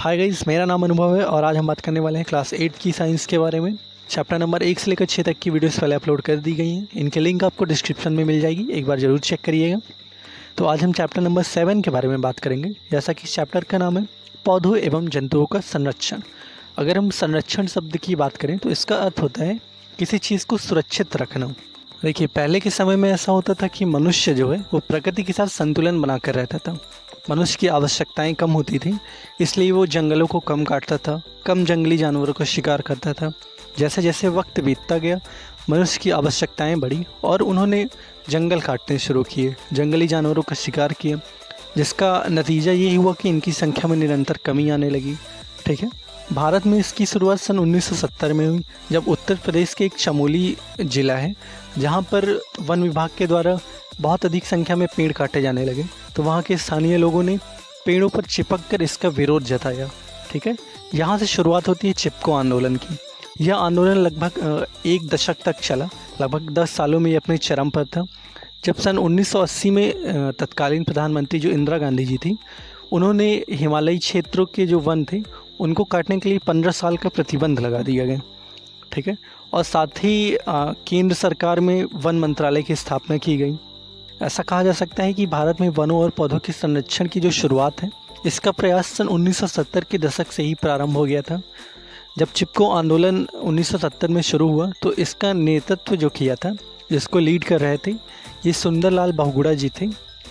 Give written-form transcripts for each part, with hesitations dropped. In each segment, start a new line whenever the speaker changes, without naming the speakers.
Hi guys, मेरा नाम अनुभव है और आज हम बात करने वाले हैं क्लास 8 की साइंस के बारे में। चैप्टर नंबर 1 से लेकर 6 तक की वीडियोस पहले अपलोड कर दी गई हैं। इनके लिंक आपको डिस्क्रिप्शन में मिल जाएगी, एक बार ज़रूर चेक करिएगा। तो आज हम चैप्टर नंबर 7 के बारे में बात करेंगे। जैसा कि इस चैप्टर का नाम है पौधों एवं जंतुओं का संरक्षण। अगर हम संरक्षण शब्द की बात करें तो इसका अर्थ होता है किसी चीज़ को सुरक्षित रखना। देखिए, पहले के समय में ऐसा होता था कि मनुष्य जो है वो प्रकृति के साथ संतुलन बनाकर रहता था। मनुष्य की आवश्यकताएं कम होती थी, इसलिए वो जंगलों को कम काटता था, कम जंगली जानवरों का शिकार करता था। जैसे जैसे वक्त बीतता गया, मनुष्य की आवश्यकताएं बढ़ी और उन्होंने जंगल काटने शुरू किए, जंगली जानवरों का शिकार किया, जिसका नतीजा ये हुआ कि इनकी संख्या में निरंतर कमी आने लगी। ठीक है। भारत में इसकी शुरुआत सन 1970 में हुई, जब उत्तर प्रदेश के एक चमोली ज़िला है जहाँ पर वन विभाग के द्वारा बहुत अधिक संख्या में पेड़ काटे जाने लगे। तो वहाँ के स्थानीय लोगों ने पेड़ों पर चिपक कर इसका विरोध जताया। ठीक है। यहाँ से शुरुआत होती है चिपको आंदोलन की। यह आंदोलन लगभग एक दशक तक चला, लगभग 10 सालों में ये अपने चरम पर था। जब सन 1980 में तत्कालीन प्रधानमंत्री जो इंदिरा गांधी जी थी, उन्होंने हिमालयी क्षेत्रों के जो वन थे उनको काटने के लिए 15 साल का प्रतिबंध लगा दिया गया। ठीक है। और साथ ही केंद्र सरकार में वन मंत्रालय की स्थापना की गई। ऐसा कहा जा सकता है कि भारत में वनों और पौधों के संरक्षण की जो शुरुआत है, इसका प्रयास सन 1970 के दशक से ही प्रारंभ हो गया था। जब चिपको आंदोलन 1970 में शुरू हुआ तो इसका नेतृत्व जो किया था, जिसको लीड कर रहे थे, ये सुंदरलाल बहुगुणा जी थे।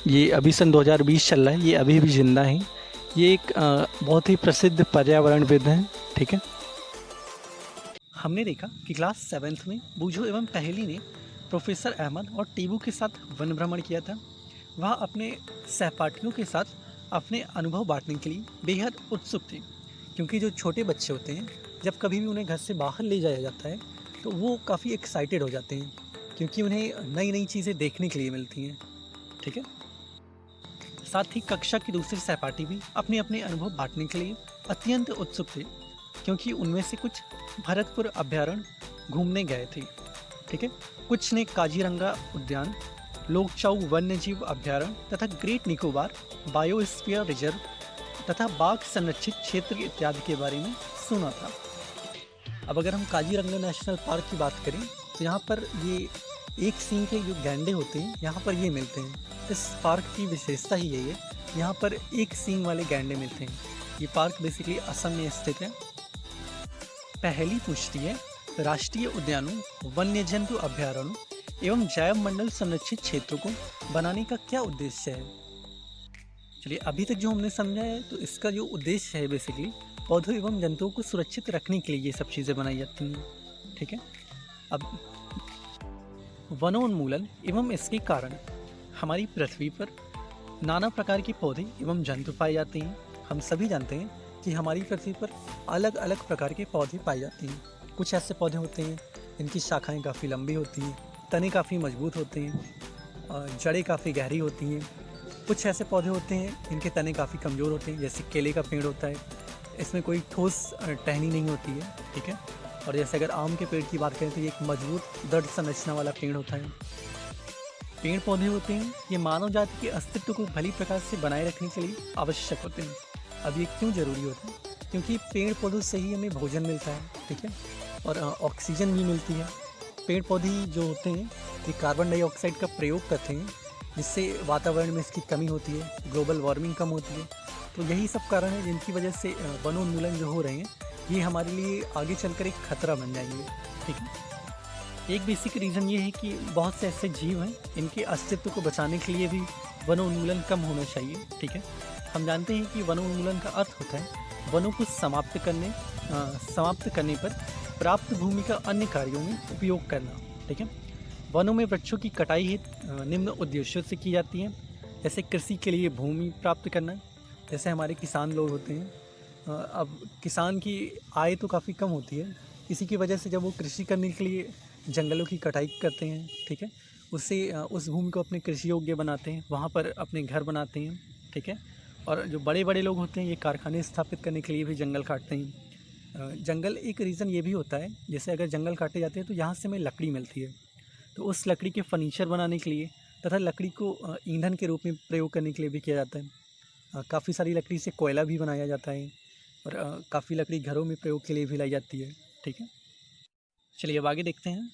ये अभी सन 2020 चल रहा है, ये अभी भी जिंदा हैं। ये एक बहुत ही प्रसिद्ध पर्यावरणविद हैं। ठीक है। हमने देखा कि क्लास 7th में बूझो एवं पहेली ने प्रोफेसर अहमद और टीबू के साथ वन भ्रमण किया था। वह अपने सहपाठियों के साथ अपने अनुभव बांटने के लिए बेहद उत्सुक थे, क्योंकि जो छोटे बच्चे होते हैं, जब कभी भी उन्हें घर से बाहर ले जाया जाता है तो वो काफ़ी एक्साइटेड हो जाते हैं, क्योंकि उन्हें नई नई चीज़ें देखने के लिए मिलती हैं। ठीक है। साथ ही कक्षा के दूसरे सहपाठी भी अपने अपने अनुभव बांटने के लिए अत्यंत उत्सुक थे, क्योंकि उनमें से कुछ भरतपुर अभ्यारण्य घूमने गए थे। ठीक है। कुछ ने काजीरंगा उद्यान, लोकचाऊ वन्यजीव अभ्यारण्य तथा ग्रेट निकोबार बायोस्फीयर रिजर्व तथा बाघ संरक्षित क्षेत्र इत्यादि के बारे में सुना था। अब अगर हम काजीरंगा नेशनल पार्क की बात करें तो यहाँ पर ये एक सींग के जो गैंडे होते हैं यहाँ पर ये मिलते हैं। इस पार्क की विशेषता ही यही है, यहाँ पर एक सींग वाले गैंडे मिलते हैं। ये पार्क बेसिकली असम में स्थित है। पहली पूछती है, राष्ट्रीय उद्यानों, वन्य जंतु अभ्यारण्यों एवं जैव मंडल संरक्षित क्षेत्रों को बनाने का क्या उद्देश्य है। चलिए, अभी तक जो हमने समझा है तो इसका जो उद्देश्य है बेसिकली पौधों एवं जंतुओं को सुरक्षित रखने के लिए ये सब चीज़ें बनाई जाती हैं। ठीक है। अब वनोन्मूलन एवं इसके कारण हमारी पृथ्वी पर नाना प्रकार के पौधे एवं जंतु पाए जाते हैं। हम सभी जानते हैं कि हमारी पृथ्वी पर अलग अलग प्रकार के पौधे पाए जाते हैं। कुछ ऐसे पौधे होते हैं जिनकी शाखाएं काफ़ी लंबी होती हैं, तने काफ़ी मजबूत होते हैं, जड़ें काफ़ी गहरी होती हैं। कुछ ऐसे पौधे होते हैं जिनके तने काफ़ी कमज़ोर होते हैं, जैसे केले का पेड़ होता है, इसमें कोई ठोस टहनी नहीं होती है। ठीक है। और जैसे अगर आम के पेड़ की बात करें तो ये एक मजबूत दृढ़ संरचना वाला पेड़ होता है। पेड़ पौधे होते हैं, ये मानव जाति के अस्तित्व को भली प्रकार से बनाए रखने के लिए आवश्यक होते हैं। अब ये क्यों ज़रूरी होता है? क्योंकि पेड़ पौधों से ही हमें भोजन मिलता है। ठीक है। और ऑक्सीजन भी मिलती है। पेड़ पौधे जो होते हैं ये कार्बन डाइऑक्साइड का प्रयोग करते हैं, जिससे वातावरण में इसकी कमी होती है, ग्लोबल वार्मिंग कम होती है। तो यही सब कारण है जिनकी वजह से वनोन्मूलन जो हो रहे हैं ये हमारे लिए आगे चलकर एक खतरा बन जाएंगे। ठीक है। एक बेसिक रीज़न ये है कि बहुत से ऐसे जीव हैं, इनके अस्तित्व को बचाने के लिए भी वनोन्मूलन कम होना चाहिए। ठीक है। हम जानते हैं कि वनोन्मूलन का अर्थ होता है वनों को समाप्त करने पर प्राप्त भूमि का अन्य कार्यों में उपयोग करना। ठीक है। वनों में वृक्षों की कटाई हेतु निम्न उद्देश्यों से की जाती है, जैसे कृषि के लिए भूमि प्राप्त करना। जैसे हमारे किसान लोग होते हैं, अब किसान की आय तो काफ़ी कम होती है, इसी की वजह से जब वो कृषि करने के लिए जंगलों की कटाई करते हैं, ठीक है, उससे उस भूमि को अपने कृषि योग्य बनाते हैं, वहाँ पर अपने घर बनाते हैं। ठीक है। और जो बड़े बड़े लोग होते हैं ये कारखाने स्थापित करने के लिए भी जंगल काटते हैं। जंगल एक रीज़न ये भी होता है, जैसे अगर जंगल काटे जाते हैं तो यहाँ से हमें लकड़ी मिलती है, तो उस लकड़ी के फर्नीचर बनाने के लिए तथा लकड़ी को ईंधन के रूप में प्रयोग करने के लिए भी किया जाता है। काफ़ी सारी लकड़ी से कोयला भी बनाया जाता है, और काफ़ी लकड़ी घरों में प्रयोग के लिए भी लाई जाती है। ठीक है, चलिए अब आगे देखते हैं।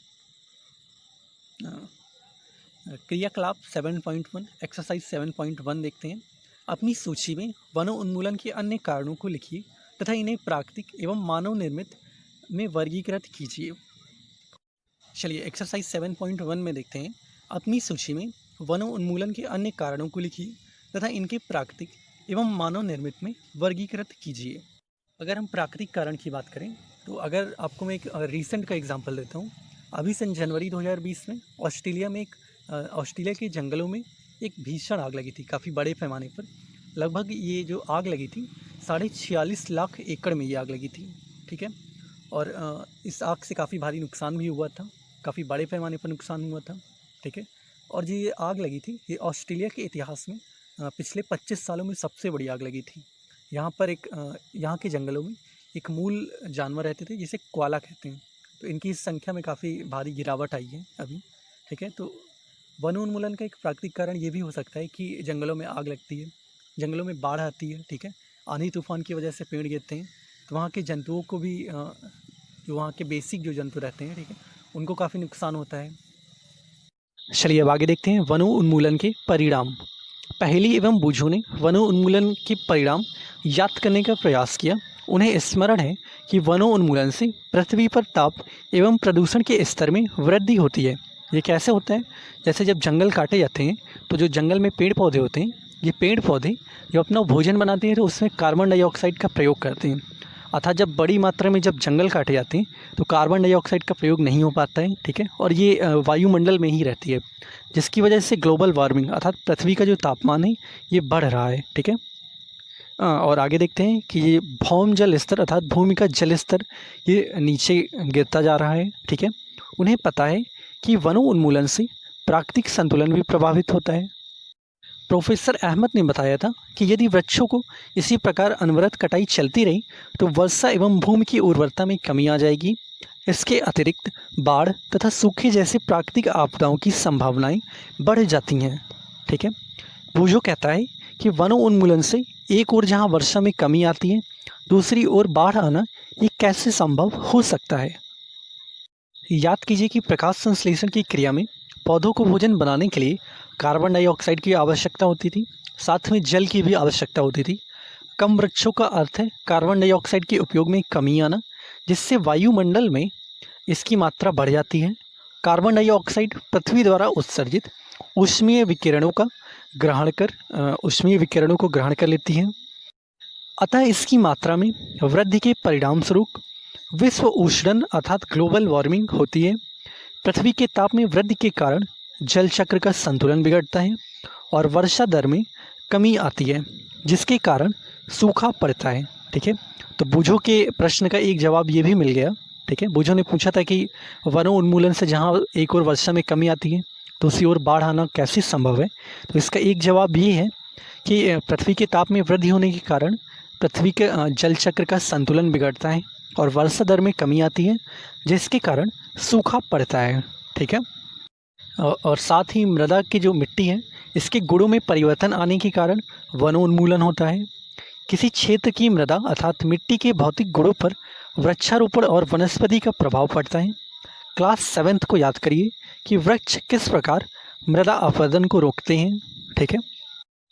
क्रियाकलाप 7.1 एक्सरसाइज 7.1 देखते हैं। अपनी सूची में वनों उन्मूलन के अन्य कारणों को लिखिए तथा इन्हें प्राकृतिक एवं मानव निर्मित में वर्गीकृत कीजिए। चलिए एक्सरसाइज 7.1 में देखते हैं। अपनी सूची में वनों उन्मूलन के अन्य कारणों को लिखिए तथा इनके प्राकृतिक एवं मानव निर्मित में वर्गीकृत कीजिए। अगर हम प्राकृतिक कारण की बात करें तो अगर आपको मैं एक रीसेंट का एग्जांपल देता हूँ। अभी सन जनवरी 2020 में ऑस्ट्रेलिया के जंगलों में एक भीषण आग लगी थी, काफ़ी बड़े पैमाने पर। लगभग ये जो आग लगी थी 46.5 लाख एकड़ में ये आग लगी थी। ठीक है, और इस आग से काफ़ी भारी नुकसान भी हुआ था, काफ़ी बड़े पैमाने पर नुकसान हुआ था। ठीक है, और जो ये आग लगी थी ये ऑस्ट्रेलिया के इतिहास में पिछले 25 सालों में सबसे बड़ी आग लगी थी। यहाँ पर यहाँ के जंगलों में एक मूल जानवर रहते थे जिसे कोआला कहते हैं, तो इनकी संख्या में काफ़ी भारी गिरावट आई है अभी। ठीक है, तो वनोन्मूलन का एक प्राकृतिक कारण ये भी हो सकता है कि जंगलों में आग लगती है, जंगलों में बाढ़ आती है। ठीक है, आंधी तूफान की वजह से पेड़ गिरते हैं, तो वहाँ के जंतुओं को भी जो वहाँ के बेसिक जो जंतु रहते हैं, ठीक है, उनको काफ़ी नुकसान होता है। चलिए अब आगे देखते हैं वनों उन्मूलन के परिणाम। पहेली एवं बूझों ने वनों उन्मूलन के परिणाम याद करने का प्रयास किया। उन्हें स्मरण है कि वनों उन्मूलन से पृथ्वी पर ताप एवं प्रदूषण के स्तर में वृद्धि होती है। ये कैसे होता है? जैसे जब जंगल काटे जाते हैं तो जो जंगल में पेड़ पौधे होते हैं, ये पेड़ पौधे जब अपना भोजन बनाते हैं तो उसमें कार्बन डाइऑक्साइड का प्रयोग करते हैं। अर्थात जब बड़ी मात्रा में जब जंगल काटे जाते हैं तो कार्बन डाइऑक्साइड का प्रयोग नहीं हो पाता है। ठीक है, और ये वायुमंडल में ही रहती है, जिसकी वजह से ग्लोबल वार्मिंग अर्थात पृथ्वी का जो तापमान है ये बढ़ रहा है। ठीक है, और आगे देखते हैं कि ये भौम जल स्तर अर्थात भूमि का जल स्तर ये नीचे गिरता जा रहा है। ठीक है, उन्हें पता है कि वनों उन्मूलन से प्राकृतिक संतुलन भी प्रभावित होता है। प्रोफेसर अहमद ने बताया था कि यदि वृक्षों को इसी प्रकार अनवरत कटाई चलती रही तो वर्षा एवं भूमि की उर्वरता में कमी आ जाएगी। इसके अतिरिक्त बाढ़ तथा सूखे जैसे प्राकृतिक आपदाओं की संभावनाएं बढ़ जाती हैं। ठीक है, बूझो कहता है कि वनों उन्मूलन से एक ओर जहां वर्षा में कमी आती है, दूसरी ओर बाढ़ आना ये कैसे संभव हो सकता है? याद कीजिए कि प्रकाश संश्लेषण की क्रिया में पौधों को भोजन बनाने के लिए कार्बन डाइऑक्साइड की आवश्यकता होती थी, साथ में जल की भी आवश्यकता होती थी। कम वृक्षों का अर्थ है कार्बन डाइऑक्साइड के उपयोग में कमी आना, जिससे वायुमंडल में इसकी मात्रा बढ़ जाती है। कार्बन डाइऑक्साइड पृथ्वी द्वारा उत्सर्जित ऊष्मीय विकिरणों को ग्रहण कर लेती है। अतः इसकी मात्रा में वृद्धि के परिणाम स्वरूप विश्व उष्णन अर्थात ग्लोबल वार्मिंग होती है। पृथ्वी के ताप में वृद्धि के कारण जल चक्र का संतुलन बिगड़ता है और वर्षा दर में कमी आती है, जिसके कारण सूखा पड़ता है। ठीक है, तो बूझो के प्रश्न का एक जवाब ये भी मिल गया। ठीक है, बूझो ने पूछा था कि वनों उन्मूलन से जहाँ एक ओर वर्षा में कमी आती है तो उसी ओर बाढ़ आना कैसे संभव है? तो इसका एक जवाब ये है कि पृथ्वी के ताप में वृद्धि होने के कारण पृथ्वी के जल चक्र का संतुलन बिगड़ता है और वर्षा दर में कमी आती है, जिसके कारण सूखा पड़ता है। ठीक है, और साथ ही मृदा की जो मिट्टी है इसके गुणों में परिवर्तन आने के कारण वनोन्मूलन होता है। किसी क्षेत्र की मृदा अर्थात मिट्टी के भौतिक गुणों पर वृक्षारोपण और वनस्पति का प्रभाव पड़ता है। क्लास 7th को याद करिए कि वृक्ष किस प्रकार मृदा अपरदन को रोकते हैं। ठीक है,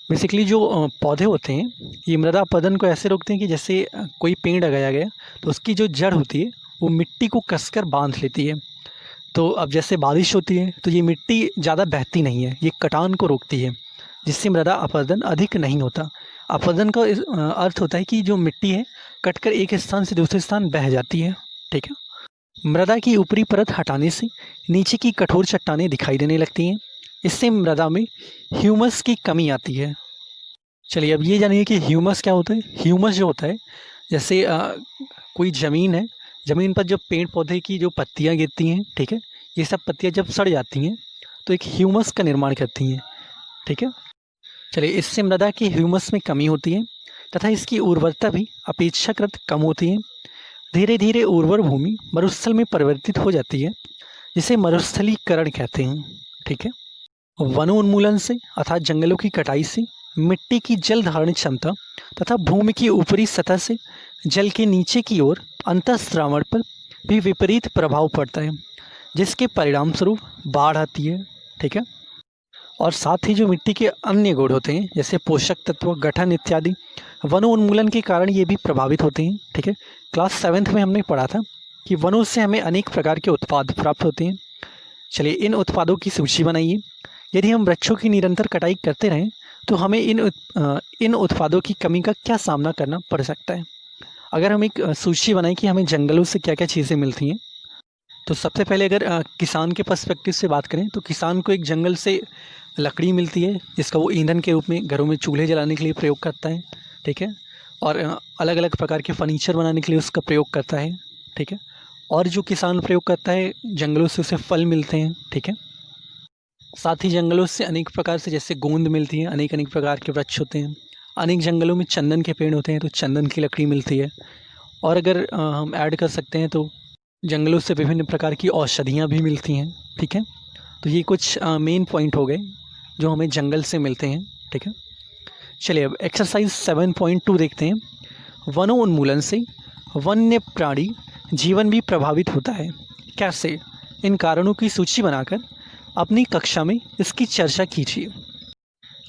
बेसिकली जो पौधे होते हैं ये मृदा अपरदन को ऐसे रोकते हैं कि जैसे कोई पेड़ लगाया गया तो उसकी जो जड़ होती है वो मिट्टी को कसकर बांध लेती है। तो अब जैसे बारिश होती है तो ये मिट्टी ज़्यादा बहती नहीं है, ये कटान को रोकती है, जिससे मृदा अपरदन अधिक नहीं होता। अपरदन का अर्थ होता है कि जो मिट्टी है कटकर एक स्थान से दूसरे स्थान बह जाती है। ठीक है, मृदा की ऊपरी परत हटाने से नीचे की कठोर चट्टानें दिखाई देने लगती हैं। इससे मृदा में ह्यूमस की कमी आती है। चलिए अब ये जानिए कि ह्यूमस क्या होता है। ह्यूमस जो होता है जैसे कोई ज़मीन है, ज़मीन पर जब पेड़ पौधे की जो पत्तियाँ गिरती हैं, ठीक है, ये सब पत्तियाँ जब सड़ जाती हैं तो एक ह्यूमस का निर्माण करती हैं। ठीक है, चलिए इससे मृदा की ह्यूमस में कमी होती है तथा इसकी उर्वरता भी अपेक्षाकृत कम होती है। धीरे धीरे उर्वर भूमि मरुस्थल में परिवर्तित हो जाती है, जिसे मरुस्थलीकरण कहते हैं। ठीक है, वनोन्मूलन से अर्थात जंगलों की कटाई से मिट्टी की जल धारण क्षमता तथा भूमि की ऊपरी सतह से जल के नीचे की ओर अंतःस्रावण पर भी विपरीत प्रभाव पड़ता है, जिसके परिणाम स्वरूप बाढ़ आती है। ठीक है। और साथ ही जो मिट्टी के अन्य गुण होते हैं जैसे पोषक तत्व, गठन इत्यादि वनोन्मूलन के कारण ये भी प्रभावित होते हैं। ठीक है। क्लास 7th में हमने पढ़ा था कि वनों से हमें अनेक प्रकार के उत्पाद प्राप्त होते हैं। चलिए इन उत्पादों की सूची बनाइए। यदि हम वृक्षों की निरंतर कटाई करते रहें तो हमें इन उत्पादों की कमी का क्या सामना करना पड़ सकता है। अगर हम एक सूची बनाएं कि हमें जंगलों से क्या क्या चीज़ें मिलती हैं, तो सबसे पहले अगर किसान के पर्सपेक्टिव से बात करें तो किसान को एक जंगल से लकड़ी मिलती है जिसका वो ईंधन के रूप में घरों में चूल्हे जलाने के लिए प्रयोग करता है। ठीक है। और अलग अलग प्रकार के फर्नीचर बनाने के लिए उसका प्रयोग करता है। ठीक है। और जो किसान प्रयोग करता है जंगलों से उसे फल मिलते हैं। ठीक है। साथ ही जंगलों से अनेक प्रकार से जैसे गोंद मिलती है, अनेक अनेक प्रकार के वृक्ष होते हैं। अनेक जंगलों में चंदन के पेड़ होते हैं तो चंदन की लकड़ी मिलती है। और अगर हम ऐड कर सकते हैं तो जंगलों से विभिन्न प्रकार की औषधियाँ भी मिलती हैं। ठीक है। तो ये कुछ मेन पॉइंट हो गए जो हमें जंगल से मिलते हैं। ठीक है। चलिए अब एक्सरसाइज 7.2 देखते हैं। वनों उन्मूलन से वन्य प्राणी जीवन भी प्रभावित होता है, कैसे? इन कारणों की सूची बनाकर अपनी कक्षा में इसकी चर्चा कीजिए।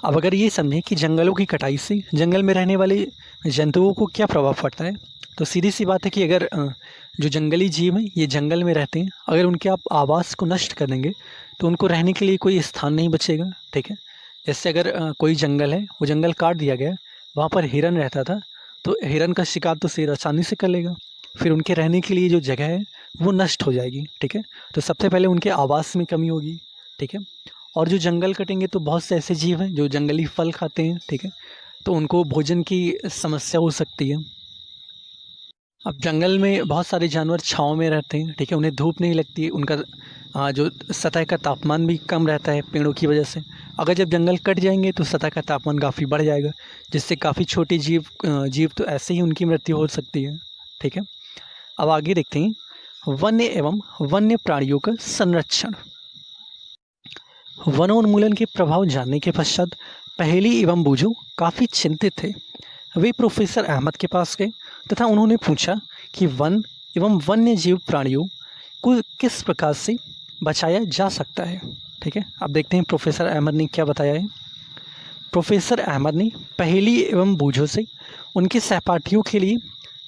अब अगर ये समझें कि जंगलों की कटाई से जंगल में रहने वाले जंतुओं को क्या प्रभाव पड़ता है, तो सीधी सी बात है कि अगर जो जंगली जीव हैं ये जंगल में रहते हैं, अगर उनके आप आवास को नष्ट कर देंगे तो उनको रहने के लिए कोई स्थान नहीं बचेगा। ठीक है। जैसे अगर कोई जंगल है, वो जंगल काट दिया गया, वहाँ पर हिरन रहता था, तो हिरन का शिकार तो शेर आसानी से कर लेगा, फिर उनके रहने के लिए जो जगह है वो नष्ट हो जाएगी। ठीक है। तो सबसे पहले उनके आवास में कमी होगी। ठीक है। और जो जंगल कटेंगे तो बहुत से ऐसे जीव हैं जो जंगली फल खाते हैं। ठीक है। तो उनको भोजन की समस्या हो सकती है। अब जंगल में बहुत सारे जानवर छाँव में रहते हैं। ठीक है। उन्हें धूप नहीं लगती, उनका जो सतह का तापमान भी कम रहता है पेड़ों की वजह से। अगर जब जंगल कट जाएंगे तो सतह का तापमान काफ़ी बढ़ जाएगा, जिससे काफ़ी छोटे जीव तो ऐसे ही उनकी मृत्यु हो सकती है। ठीक है। अब आगे देखते हैं वन्य एवं वन्य प्राणियों का संरक्षण। वनोन्मूलन के प्रभाव जानने के पश्चात पहेली एवं बूझो काफ़ी चिंतित थे। वे प्रोफेसर अहमद के पास गए तथा उन्होंने पूछा कि वन एवं वन्य जीव प्राणियों को किस प्रकार से बचाया जा सकता है। ठीक है। अब देखते हैं प्रोफेसर अहमद ने क्या बताया है। प्रोफेसर अहमद ने पहेली एवं बूझों से उनके सहपाठियों के लिए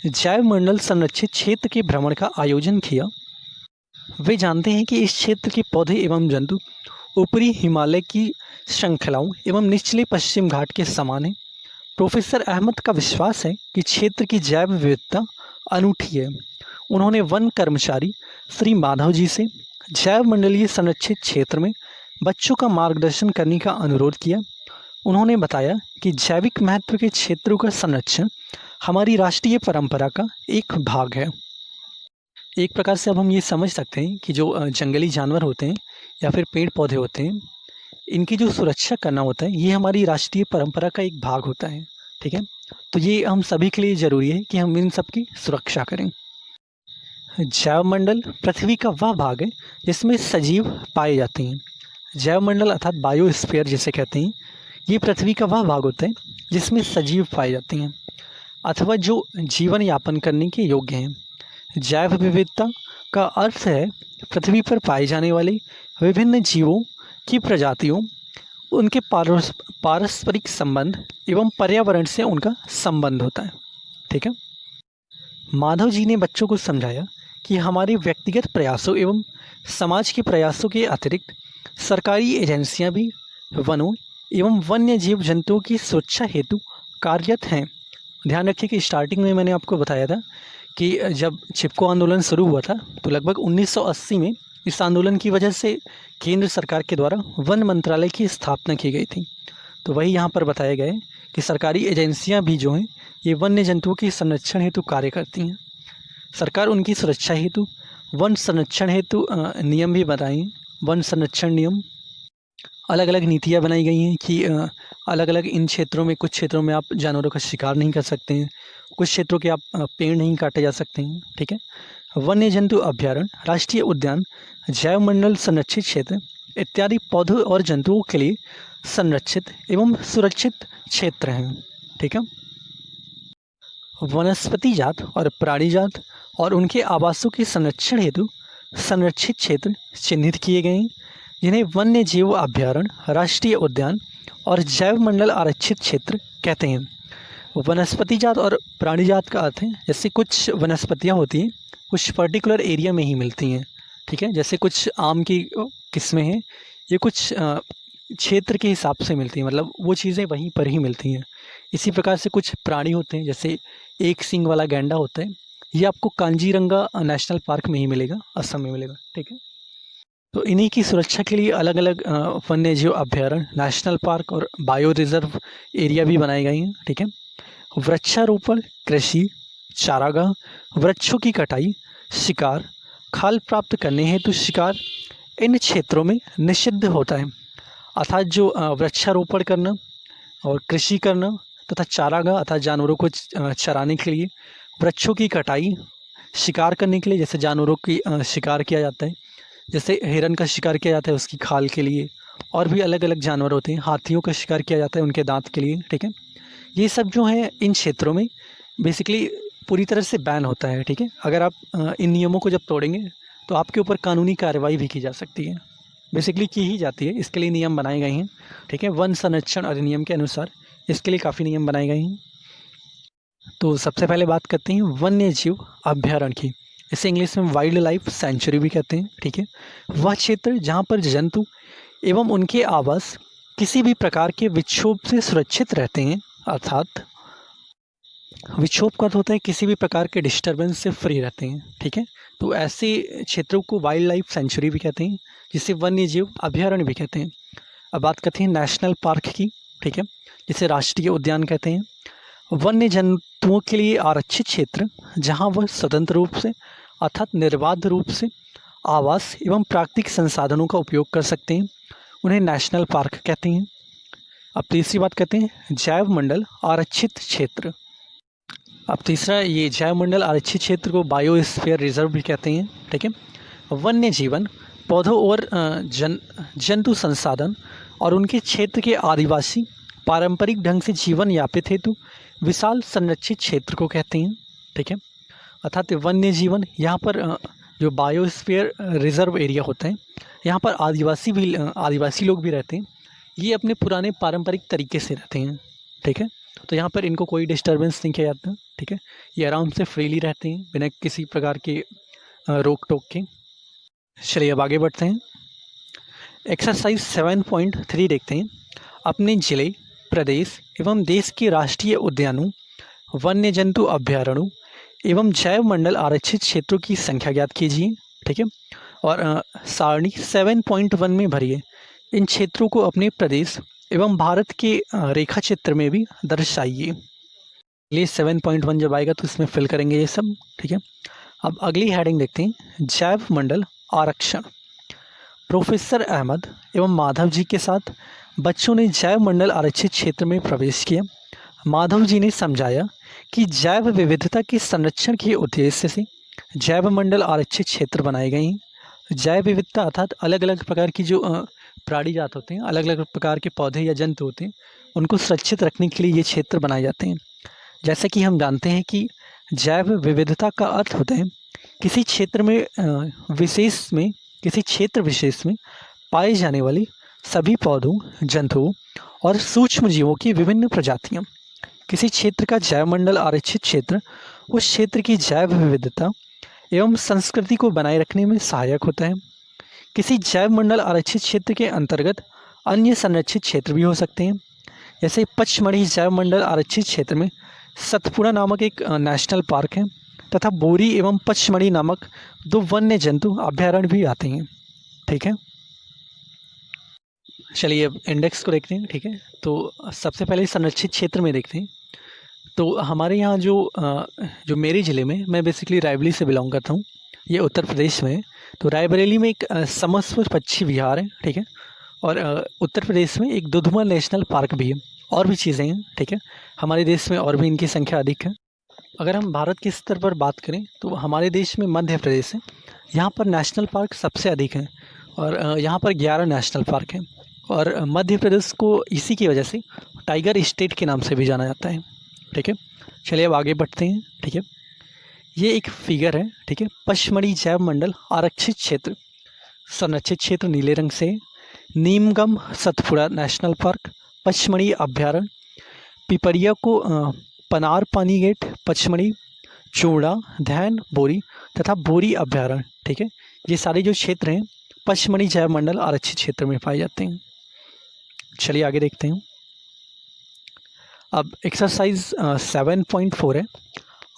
जैव मंडल संरक्षित क्षेत्र के भ्रमण का आयोजन किया। वे जानते हैं कि इस क्षेत्र के पौधे एवं जंतु ऊपरी हिमालय की श्रृंखलाओं एवं निचले पश्चिम घाट के समान हैं। प्रोफेसर अहमद का विश्वास है कि क्षेत्र की जैव विविधता अनूठी है। उन्होंने वन कर्मचारी श्री माधव जी से जैव मंडलीय संरक्षित क्षेत्र में बच्चों का मार्गदर्शन करने का अनुरोध किया। उन्होंने बताया कि जैविक महत्व के क्षेत्रों का संरक्षण हमारी राष्ट्रीय परंपरा का एक भाग है। एक प्रकार से अब हम ये समझ सकते हैं कि जो जंगली जानवर होते हैं या फिर पेड़ पौधे होते हैं, इनकी जो सुरक्षा करना होता है ये हमारी राष्ट्रीय परंपरा का एक भाग होता है। ठीक है। तो ये हम सभी के लिए ज़रूरी है कि हम इन सब की सुरक्षा करें। जैव मंडल पृथ्वी का वह भाग है जिसमें सजीव पाए जाते हैं। जैव मंडल अर्थात बायोस्फीयर जिसे कहते हैं, ये पृथ्वी का वह भाग होता है जिसमें सजीव पाए जाते हैं अथवा जो जीवन यापन करने के योग्य हैं। जैव विविधता का अर्थ है पृथ्वी पर पाए जाने वाले विभिन्न जीवों की प्रजातियों, उनके पारस्परिक संबंध एवं पर्यावरण से उनका संबंध होता है। ठीक है। माधव जी ने बच्चों को समझाया कि हमारे व्यक्तिगत प्रयासों एवं समाज के प्रयासों के अतिरिक्त सरकारी एजेंसियां भी वनों एवं वन्य जीव जंतुओं की सुरक्षा हेतु कार्यरत हैं। ध्यान रखिए कि स्टार्टिंग में मैंने आपको बताया था कि जब चिपको आंदोलन शुरू हुआ था तो लगभग 1980 में इस आंदोलन की वजह से केंद्र सरकार के द्वारा वन मंत्रालय की स्थापना की गई थी। तो वही यहाँ पर बताया गया है कि सरकारी एजेंसियाँ भी जो हैं ये वन्य जंतुओं के संरक्षण हेतु कार्य करती हैं। सरकार उनकी सुरक्षा हेतु वन संरक्षण हेतु नियम भी बनाए हैं। वन संरक्षण नियम, अलग अलग नीतियाँ बनाई गई हैं कि अलग अलग इन क्षेत्रों में, कुछ क्षेत्रों में आप जानवरों का शिकार नहीं कर सकते हैं, कुछ क्षेत्रों के आप पेड़ नहीं काटे जा सकते हैं। ठीक है। वन्य जंतु अभ्यारण्य, राष्ट्रीय उद्यान, जैव मंडल संरक्षित क्षेत्र इत्यादि पौधों और जंतुओं के लिए संरक्षित एवं सुरक्षित क्षेत्र हैं। ठीक है। वनस्पति जात और प्राणी जात और उनके आवासों के संरक्षण हेतु संरक्षित क्षेत्र चिन्हित किए गए हैं, जिन्हें वन्य जीव अभयारण्य, राष्ट्रीय उद्यान और जैव मंडल आरक्षित क्षेत्र कहते हैं। वनस्पति जात और प्राणी जात का अर्थ है जैसे कुछ वनस्पतियाँ होती हैं कुछ पर्टिकुलर एरिया में ही मिलती हैं, ठीक है। जैसे कुछ आम की किस्में हैं, ये कुछ क्षेत्र के हिसाब से मिलती हैं, मतलब वो चीज़ें वहीं पर ही मिलती हैं। इसी प्रकार से कुछ प्राणी होते हैं, जैसे एक सींग वाला गैंडा होता है, ये आपको कांजीरंगा नेशनल पार्क में ही मिलेगा, असम में मिलेगा, ठीक है। तो इन्हीं की सुरक्षा के लिए अलग अलग वन्य जीव अभयारण्य, नेशनल पार्क और बायो रिजर्व एरिया भी बनाए गए हैं, ठीक है। वृक्षारोपण, कृषि, चारागाह, वृक्षों की कटाई, शिकार, खाल प्राप्त करने हेतु शिकार इन क्षेत्रों में निषिद्ध होता है। अर्थात जो वृक्षारोपण करना और कृषि करना तथा चारागाह अर्थात जानवरों को चराने के लिए, वृक्षों की कटाई, शिकार करने के लिए जैसे जानवरों की शिकार किया जाता है, जैसे हिरन का शिकार किया जाता है उसकी खाल के लिए, और भी अलग अलग जानवर होते हैं, हाथियों का शिकार किया जाता है उनके दांत के लिए, ठीक है। ये सब जो है इन क्षेत्रों में बेसिकली पूरी तरह से बैन होता है, ठीक है। अगर आप इन नियमों को जब तोड़ेंगे तो आपके ऊपर कानूनी कार्रवाई भी की जा सकती है, बेसिकली की ही जाती है। इसके लिए नियम बनाए गए हैं, ठीक है। वन संरक्षण अधिनियम के अनुसार इसके लिए काफ़ी नियम बनाए गए हैं। तो सबसे पहले बात करते हैं वन्य जीव अभयारण्य की, इसे इंग्लिश में वाइल्ड लाइफ सेंचुरी भी कहते हैं, ठीक है। वह क्षेत्र जहाँ पर जंतु एवं उनके आवास किसी भी प्रकार के विक्षोभ से सुरक्षित रहते हैं, अर्थात विक्षोभ का अर्थ होता है किसी भी प्रकार के डिस्टर्बेंस से फ्री रहते हैं, ठीक है। तो ऐसे क्षेत्रों को वाइल्ड लाइफ सेंचुरी भी कहते हैं, जिसे वन्य जीव अभयारण्य भी कहते हैं। अब बात करते हैं नेशनल पार्क की, ठीक है, जिसे राष्ट्रीय उद्यान कहते हैं। वन्य जंतुओं के लिए आरक्षित क्षेत्र जहां वह स्वतंत्र रूप से अर्थात निर्बाध रूप से आवास एवं प्राकृतिक संसाधनों का उपयोग कर सकते हैं, उन्हें नेशनल पार्क कहते हैं। अब तीसरी बात करते हैं जैव मंडल आरक्षित क्षेत्र। अब तीसरा ये जैव मंडल आरक्षित क्षेत्र को बायोस्फीयर रिजर्व भी कहते हैं, ठीक है। वन्य जीवन, पौधों और जंतु संसाधन और उनके क्षेत्र के आदिवासी पारंपरिक ढंग से जीवन यापित हेतु विशाल संरक्षित क्षेत्र को कहते हैं, ठीक है। अर्थात वन्य जीवन यहाँ पर जो बायोस्फीयर रिजर्व एरिया होता है, यहाँ पर आदिवासी लोग भी रहते हैं, ये अपने पुराने पारंपरिक तरीके से रहते हैं, ठीक है। तो यहाँ पर इनको कोई डिस्टर्बेंस नहीं किया जाता, ठीक है। ये आराम से फ्रीली रहते हैं बिना किसी प्रकार के रोक टोक के। चलिए अब आगे बढ़ते हैं। एक्सरसाइज 7.3 देखते हैं। अपने जिले, प्रदेश एवं देश के राष्ट्रीय उद्यानों, वन्य जंतु अभयारण्यों एवं जैव मंडल आरक्षित क्षेत्रों की संख्या ज्ञात कीजिए, ठीक है। और सारणी 7.1 में भरिए। इन क्षेत्रों को अपने प्रदेश एवं भारत के रेखा चित्र में भी दर्शाइए। ये 7.1 जब आएगा तो इसमें फिल करेंगे ये सब, ठीक है। अब अगली हेडिंग देखते हैं जैव मंडल आरक्षण। प्रोफेसर अहमद एवं माधव जी के साथ बच्चों ने जैव मंडल आरक्षित क्षेत्र में प्रवेश किया। माधव जी ने समझाया कि जैव विविधता के संरक्षण के उद्देश्य से जैव मंडल आरक्षित क्षेत्र बनाए गए हैं। जैव विविधता अर्थात अलग अलग प्रकार की जो प्राणी जात होते हैं, अलग अलग प्रकार के पौधे या जंतु होते हैं, उनको सुरक्षित रखने के लिए ये क्षेत्र बनाए जाते हैं। जैसे कि हम जानते हैं कि जैव विविधता का अर्थ होता है किसी क्षेत्र विशेष में पाए जाने वाली सभी पौधों, जंतुओं और सूक्ष्म जीवों की विभिन्न प्रजातियां। किसी क्षेत्र का जैव मंडल आरक्षित क्षेत्र उस क्षेत्र की जैव विविधता एवं संस्कृति को बनाए रखने में सहायक होता है। किसी जैव मंडल आरक्षित क्षेत्र के अंतर्गत अन्य संरक्षित क्षेत्र भी हो सकते हैं। जैसे पचमढ़ी जैव मंडल आरक्षित क्षेत्र में सतपुड़ा नामक एक नेशनल पार्क है तथा बोरी एवं पचमढ़ी नामक 2 वन्य जंतु अभयारण्य भी आते हैं, ठीक है। चलिए अब इंडेक्स को देखते हैं, ठीक है। तो सबसे पहले संरक्षित क्षेत्र में देखते हैं। तो हमारे यहाँ जो मेरे ज़िले में, मैं बेसिकली रायबरेली से बिलोंग करता हूँ, ये उत्तर प्रदेश में है। तो रायबरेली में एक समसपुर पक्षी विहार है, ठीक है। और उत्तर प्रदेश में एक दुधुमा नेशनल पार्क भी है, और भी चीज़ें हैं, ठीक है। हमारे देश में और भी इनकी संख्या अधिक है। अगर हम भारत के स्तर पर बात करें तो हमारे देश में मध्य प्रदेश है, यहाँ पर नेशनल पार्क सबसे अधिक है और यहाँ पर 11 नेशनल पार्क हैं। और मध्य प्रदेश को इसी की वजह से टाइगर स्टेट के नाम से भी जाना जाता है, ठीक है। चलिए अब आगे बढ़ते हैं। ठीक है, ये एक फिगर है। ठीक है, पचमढ़ी जैव मंडल आरक्षित क्षेत्र, संरक्षित क्षेत्र नीले रंग से, नीमगम सतपुड़ा नेशनल पार्क, पचमढ़ी अभ्यारण्य, पिपरिया को पनार पानी गेट, पचमढ़ी, चूड़ा, धैन, बोरी तथा बोरी अभ्यारण्य। ठीक है, ये सारे जो क्षेत्र हैं पचमढ़ी जैव मंडल आरक्षित क्षेत्र में पाए जाते हैं। चलिए आगे देखते हैं। अब एक्सरसाइज 7.4 है।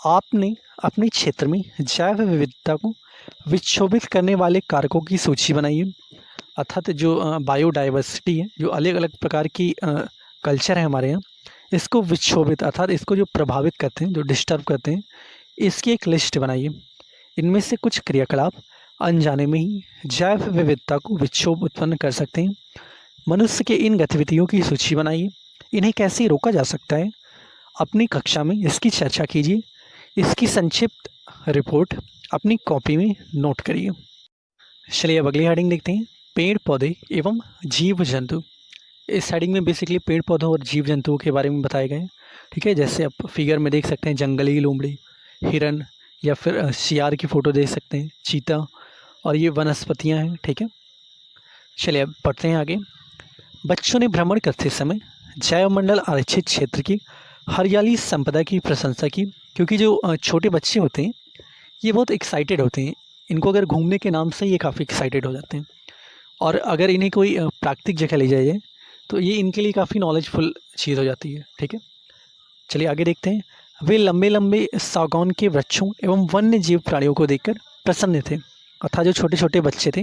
आपने अपने क्षेत्र में जैव विविधता को विक्षोभित करने वाले कारकों की सूची बनाई है। अर्थात जो बायोडाइवर्सिटी है, जो अलग अलग प्रकार की कल्चर है हमारे यहाँ, इसको विक्षोभित अर्थात इसको जो प्रभावित करते हैं, जो डिस्टर्ब करते हैं, इसकी एक लिस्ट बनाइए। इनमें से कुछ क्रियाकलाप अनजाने में ही जैव विविधता को विक्षोभ उत्पन्न कर सकते हैं। मनुष्य के इन गतिविधियों की सूची बनाइए। इन्हें कैसे रोका जा सकता है, अपनी कक्षा में इसकी चर्चा कीजिए। इसकी संक्षिप्त रिपोर्ट अपनी कॉपी में नोट करिए। चलिए अब अगली हेडिंग देखते हैं, पेड़ पौधे एवं जीव जंतु। इस हेडिंग में बेसिकली पेड़ पौधों और जीव जंतुओं के बारे में बताए गए हैं। ठीक है, जैसे आप फिगर में देख सकते हैं जंगली लोमड़ी, हिरन या फिर शियार की फ़ोटो देख सकते हैं, चीता, और ये वनस्पतियाँ हैं। ठीक है, चलिए अब पढ़ते हैं आगे। बच्चों ने भ्रमण करते समय जैवमंडल आरक्षित क्षेत्र की हरियाली संपदा की प्रशंसा की, क्योंकि जो छोटे बच्चे होते हैं ये बहुत एक्साइटेड होते हैं। इनको अगर घूमने के नाम से ये काफ़ी एक्साइटेड हो जाते हैं, और अगर इन्हें कोई प्राकृतिक जगह ले जाया जाए तो ये इनके लिए काफ़ी नॉलेजफुल चीज़ हो जाती है। ठीक है, चलिए आगे देखते हैं। वे लंबे लंबे सागौन के वृक्षों एवं वन्य जीव प्राणियों को देखकर प्रसन्न थे। अर्थात जो छोटे छोटे बच्चे थे,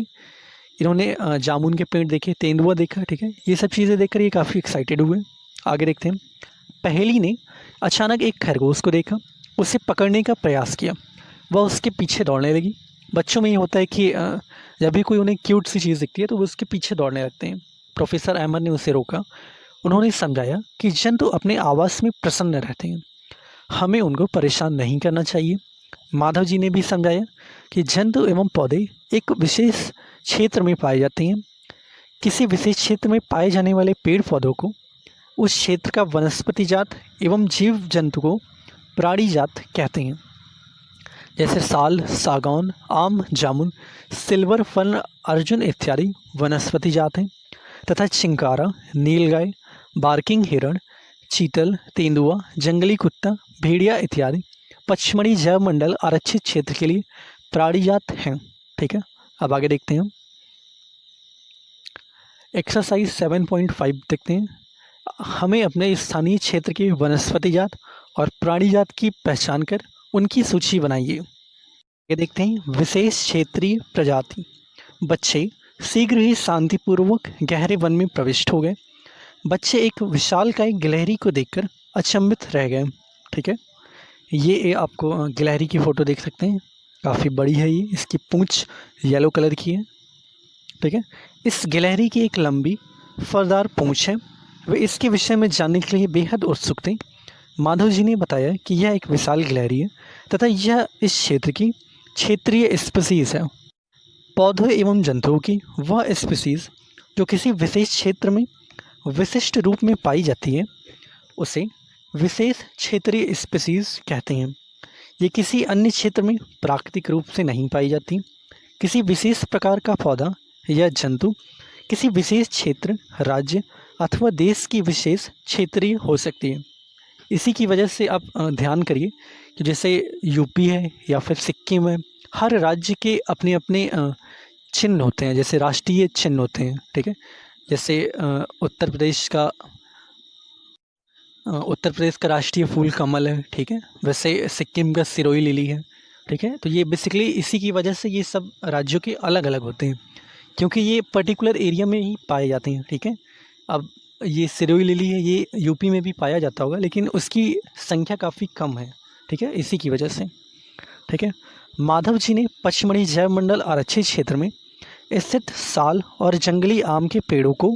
इन्होंने जामुन के पेड़ देखे, तेंदुआ देखा। ठीक है, ये सब चीज़ें देखकर ये काफ़ी एक्साइटेड हुए। आगे देखते हैं। पहेली ने अचानक एक खरगोश को देखा, उसे पकड़ने का प्रयास किया। वह उसके पीछे दौड़ने लगी। बच्चों में ये होता है कि जब भी कोई उन्हें क्यूट सी चीज़ दिखती है तो वो उसके पीछे दौड़ने लगते हैं। प्रोफेसर अहमद ने उसे रोका। उन्होंने समझाया कि जंतु अपने आवास में प्रसन्न रहते हैं, हमें उनको परेशान नहीं करना चाहिए। माधव जी ने भी समझाया कि जंतु एवं पौधे एक विशेष क्षेत्र में पाए जाते हैं। किसी विशेष क्षेत्र में पाए जाने वाले पेड़ पौधों को उस क्षेत्र का वनस्पति जात एवं जीव जंतु को प्राणी जात कहते हैं। जैसे साल, सागौन, आम, जामुन, सिल्वर फर्न, अर्जुन इत्यादि वनस्पति जात हैं, तथा चिंकारा, नीलगाय, बार्किंग हिरण, चीतल, तेंदुआ, जंगली कुत्ता, भेड़िया इत्यादि पचमढ़ी जैव मंडल आरक्षित क्षेत्र के लिए प्राणी जात हैं। ठीक है, अब आगे देखते हैं। एक्सरसाइज 7.5 देखते हैं। हमें अपने स्थानीय क्षेत्र के वनस्पति जात और प्राणी जात की पहचान कर उनकी सूची बनाइए। ये देखते हैं। विशेष क्षेत्रीय प्रजाति। बच्चे शीघ्र ही शांतिपूर्वक गहरे वन में प्रविष्ट हो गए। बच्चे एक विशालकाय गिलहरी को देखकर अचंभित रह गए। ठीक है, ये आपको गिलहरी की फ़ोटो देख सकते हैं, काफ़ी बड़ी है ये, इसकी पूंछ येलो कलर की है। ठीक है, इस गिलहरी की एक लंबी फरदार पूंछ है। वे इसके विषय में जानने के लिए बेहद उत्सुक थे। माधव जी ने बताया कि यह एक विशाल गिलहरी है तथा यह इस क्षेत्र की क्षेत्रीय स्पीसीज़ है। पौधों एवं जंतुओं की वह स्पीसीज़ जो किसी विशेष क्षेत्र में विशिष्ट रूप में पाई जाती है, उसे विशेष क्षेत्रीय स्पीसीज़ कहते हैं। ये किसी अन्य क्षेत्र में प्राकृतिक रूप से नहीं पाई जाती। किसी विशेष प्रकार का पौधा या जंतु किसी विशेष क्षेत्र, राज्य अथवा देश की विशेष क्षेत्रीय हो सकती है। इसी की वजह से आप ध्यान करिए कि जैसे यूपी है या फिर सिक्किम है, हर राज्य के अपने अपने चिन्ह होते हैं, जैसे राष्ट्रीय चिन्ह होते हैं। ठीक है, जैसे उत्तर प्रदेश का राष्ट्रीय फूल कमल है। ठीक है, वैसे सिक्किम का सिरोही लिली है। ठीक है, तो ये बेसिकली इसी की वजह से ये सब राज्यों के अलग अलग होते हैं, क्योंकि ये पर्टिकुलर एरिया में ही पाए जाते हैं। ठीक है, अब ये सिरोही लिली है, ये यूपी में भी पाया जाता होगा, लेकिन उसकी संख्या काफ़ी कम है। ठीक है, इसी की वजह से। ठीक है, माधव जी ने पचमढ़ी जैव मंडल आरक्षित क्षेत्र में स्थित साल और जंगली आम के पेड़ों को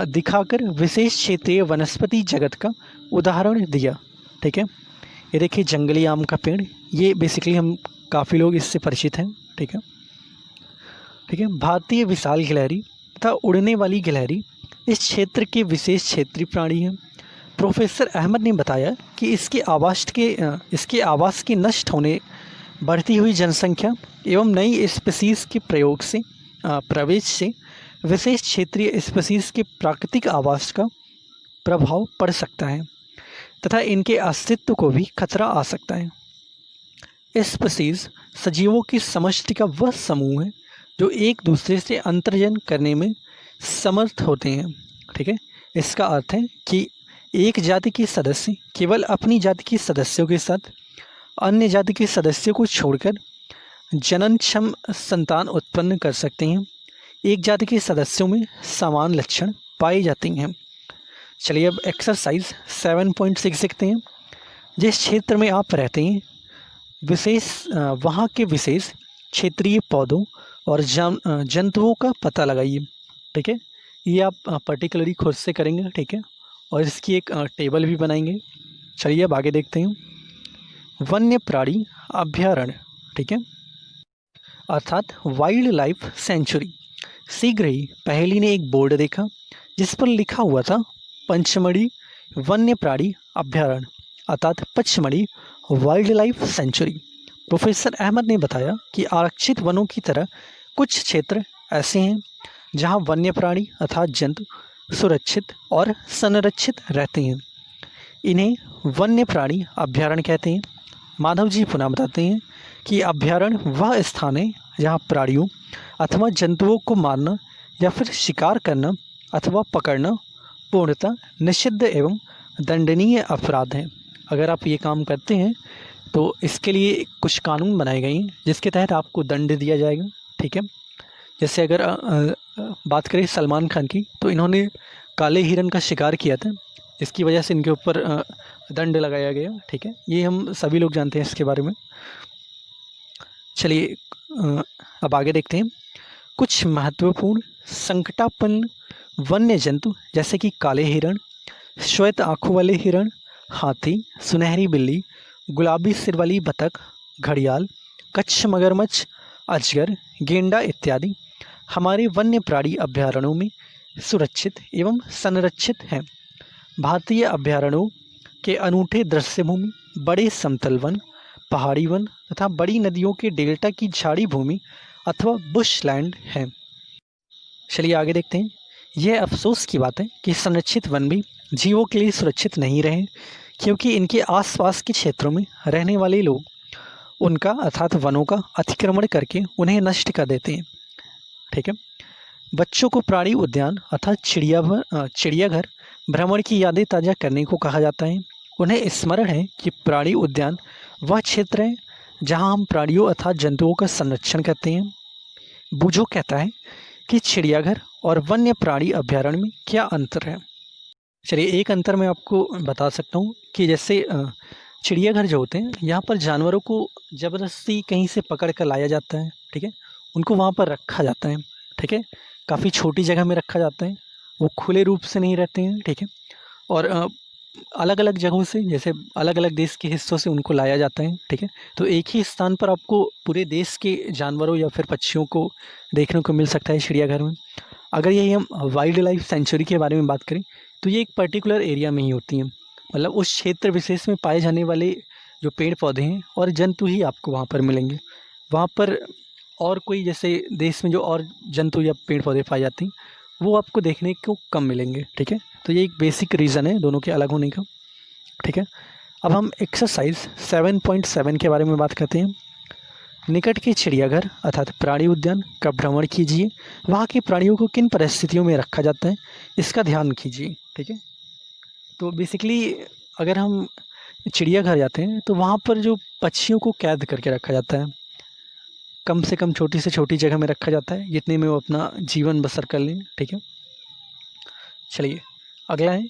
दिखाकर विशेष क्षेत्रीय वनस्पति जगत का उदाहरण दिया। ठीक है, ये देखिए जंगली आम का पेड़, ये बेसिकली हम काफ़ी लोग इससे परिचित हैं। ठीक है, ठीक है, भारतीय विशाल गिलहरी तथा उड़ने वाली गिलहरी इस क्षेत्र के विशेष क्षेत्रीय प्राणी हैं। प्रोफेसर अहमद ने बताया कि इसके आवास के नष्ट होने, बढ़ती हुई जनसंख्या एवं नई स्पीसीज़ के प्रवेश से विशेष क्षेत्रीय स्पीसीज़ के प्राकृतिक आवास का प्रभाव पड़ सकता है तथा इनके अस्तित्व को भी खतरा आ सकता है। स्पीसीज़ सजीवों की समष्टि का वह समूह है जो एक दूसरे से अंतर्जन करने में समर्थ होते हैं। ठीक है, इसका अर्थ है कि एक जाति के सदस्य केवल अपनी जाति के सदस्यों के साथ अन्य जाति के सदस्यों को छोड़कर जननक्षम संतान उत्पन्न कर सकते हैं। एक जाति के सदस्यों में समान लक्षण पाए जाते हैं। चलिए अब एक्सरसाइज 7.6 देखते हैं। जिस क्षेत्र में आप रहते हैं वहाँ के विशेष क्षेत्रीय पौधों और जंतुओं का पता लगाइए। ठीक है, ये आप पर्टिकुलरली खुद से करेंगे। ठीक है, और इसकी एक टेबल भी बनाएंगे। चलिए अब आगे देखते हैं। वन्य प्राणी अभ्यारण्य, ठीक है, अर्थात वाइल्ड लाइफ सेंचुरी। शीघ्र ही पहेली ने एक बोर्ड देखा जिस पर लिखा हुआ था पंचमढ़ी वन्य प्राणी अभ्यारण्य अर्थात Pachmarhi wildlife sanctuary. Professor Ahmed ने बताया कि आरक्षित वनों की तरह कुछ क्षेत्र ऐसे हैं जहां वन्य प्राणी अर्थात जंतु सुरक्षित और संरक्षित रहते हैं। इन्हें वन्य प्राणी अभ्यारण्य कहते हैं। माधव जी पुनः बताते हैं कि अभ्यारण्य वह स्थान है जहाँ प्राणियों अथवा जंतुओं को मारना या फिर शिकार करना अथवा पकड़ना पूर्णतः निषिद्ध एवं दंडनीय अपराध है। अगर आप ये काम करते हैं तो इसके लिए कुछ कानून बनाए गए हैं जिसके तहत आपको दंड दिया जाएगा। ठीक है, जैसे अगर बात करें सलमान खान की, तो इन्होंने काले हिरन का शिकार किया था, इसकी वजह से इनके ऊपर दंड लगाया गया। ठीक है, ये हम सभी लोग जानते हैं इसके बारे में। चलिए अब आगे देखते हैं। कुछ महत्वपूर्ण संकटापन्न वन्य जंतु जैसे कि काले हिरण, श्वेत आँखों वाले हिरण, हाथी, सुनहरी बिल्ली, गुलाबी सिर वाली बतख, घड़ियाल, कच्छ मगरमच्छ, अजगर, गेंडा इत्यादि हमारे वन्य प्राणी अभ्यारण्यों में सुरक्षित एवं संरक्षित हैं। भारतीय अभ्यारण्यों के अनूठे दृश्य भूमि, बड़े समतल वन, पहाड़ी वन तथा बड़ी नदियों के डेल्टा की झाड़ी भूमि अथवा बुशलैंड है। चलिए आगे देखते हैं। यह अफसोस की बात है कि संरक्षित वन भी जीवों के लिए सुरक्षित नहीं रहे, क्योंकि इनके आसपास के क्षेत्रों में रहने वाले लोग उनका अर्थात वनों का अतिक्रमण करके उन्हें नष्ट कर देते हैं। ठीक है, बच्चों को प्राणी उद्यान अर्थात चिड़ियाघर भ्रमण की यादें ताज़ा करने को कहा जाता है। उन्हें स्मरण है कि प्राणी उद्यान वह क्षेत्र है जहां हम प्राणियों अर्थात जंतुओं का संरक्षण करते हैं। बूझो कहता है कि चिड़ियाघर और वन्य प्राणी अभ्यारण्य में क्या अंतर है। चलिए एक अंतर मैं आपको बता सकता हूँ कि जैसे चिड़ियाघर जो होते हैं यहाँ पर जानवरों को ज़बरदस्ती कहीं से पकड़ कर लाया जाता है। ठीक है, उनको वहाँ पर रखा जाता है। ठीक है, काफ़ी छोटी जगह में रखा जाता है, वो खुले रूप से नहीं रहते हैं। ठीक है, और अलग अलग जगहों से जैसे अलग अलग देश के हिस्सों से उनको लाया जाता है। ठीक है, तो एक ही स्थान पर आपको पूरे देश के जानवरों या फिर पक्षियों को देखने को मिल सकता है चिड़ियाघर में। अगर यही हम वाइल्ड लाइफ सेंचुरी के बारे में बात करें तो ये एक पर्टिकुलर एरिया में ही होती हैं, मतलब उस क्षेत्र विशेष में पाए जाने वाले जो पेड़ पौधे हैं और जंतु ही आपको वहाँ पर मिलेंगे। वहाँ पर और कोई जैसे देश में जो और जंतु या पेड़ पौधे पाए जाते हैं वो आपको देखने को कम मिलेंगे। ठीक है, तो ये एक बेसिक रीज़न है दोनों के अलग होने का। ठीक है, अब हम एक्सरसाइज 7.7 के बारे में बात करते हैं। निकट के चिड़ियाघर अर्थात प्राणी उद्यान का भ्रमण कीजिए। वहाँ के प्राणियों को किन परिस्थितियों में रखा जाता है इसका ध्यान कीजिए। ठीक है, तो बेसिकली अगर हम चिड़ियाघर जाते हैं तो वहाँ पर जो पक्षियों को कैद करके रखा जाता है, कम से कम छोटी से छोटी जगह में रखा जाता है जितने में वो अपना जीवन बसर कर लें। ठीक है, चलिए अगला है,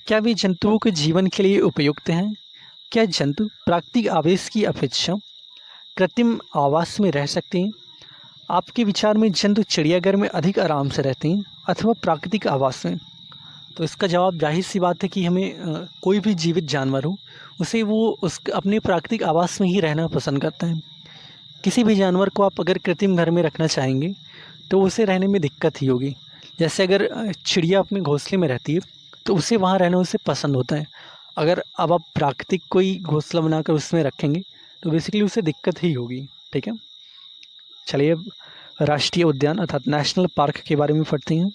क्या वे जंतुओं के जीवन के लिए उपयुक्त हैं? क्या जंतु प्राकृतिक आवास की अपेक्षा कृत्रिम आवास में रह सकते हैं? आपके विचार में जंतु चिड़ियाघर में अधिक आराम से रहते हैं अथवा प्राकृतिक आवास में? तो इसका जवाब जाहिर सी बात है कि हमें कोई भी जीवित जानवर हो उसे वो उस अपने प्राकृतिक आवास में ही रहना पसंद करता है। किसी भी जानवर को आप अगर कृत्रिम घर में रखना चाहेंगे तो उसे रहने में दिक्कत ही होगी। जैसे अगर चिड़िया अपने घोंसले में रहती है तो उसे वहाँ रहना उसे पसंद होता है, अगर अब आप प्राकृतिक कोई घोंसला बनाकर उसमें रखेंगे तो बेसिकली उसे दिक्कत ही होगी। ठीक है, चलिए अब राष्ट्रीय उद्यान अर्थात नेशनल पार्क के बारे में पढ़ते हैं।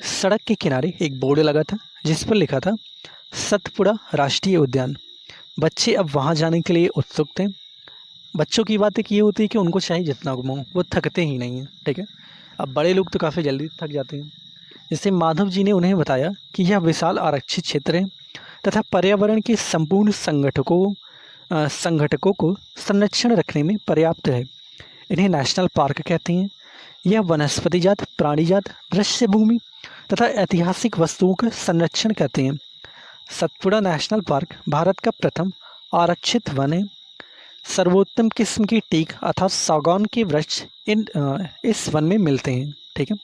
सड़क के किनारे एक बोर्ड लगा था जिस पर लिखा था सतपुड़ा राष्ट्रीय उद्यान। बच्चे अब वहाँ जाने के लिए उत्सुक थे। बच्चों की बात एक ये होती है कि उनको चाहिए जितना घुमाओ, वो थकते ही नहीं हैं। ठीक है, अब बड़े लोग तो काफ़ी जल्दी थक जाते हैं। जैसे माधव जी ने उन्हें बताया कि यह विशाल आरक्षित क्षेत्र है तथा पर्यावरण के संपूर्ण संगठकों को संरक्षण रखने में पर्याप्त है। इन्हें नेशनल पार्क कहते हैं। यह वनस्पति जात, प्राणी जात, दृश्य भूमि तथा ऐतिहासिक वस्तुओं का संरक्षण करते हैं। सतपुड़ा नेशनल पार्क भारत का प्रथम आरक्षित वन है। सर्वोत्तम किस्म की टीक अर्थात सागौन के वृक्ष इस वन में मिलते हैं। ठीक है,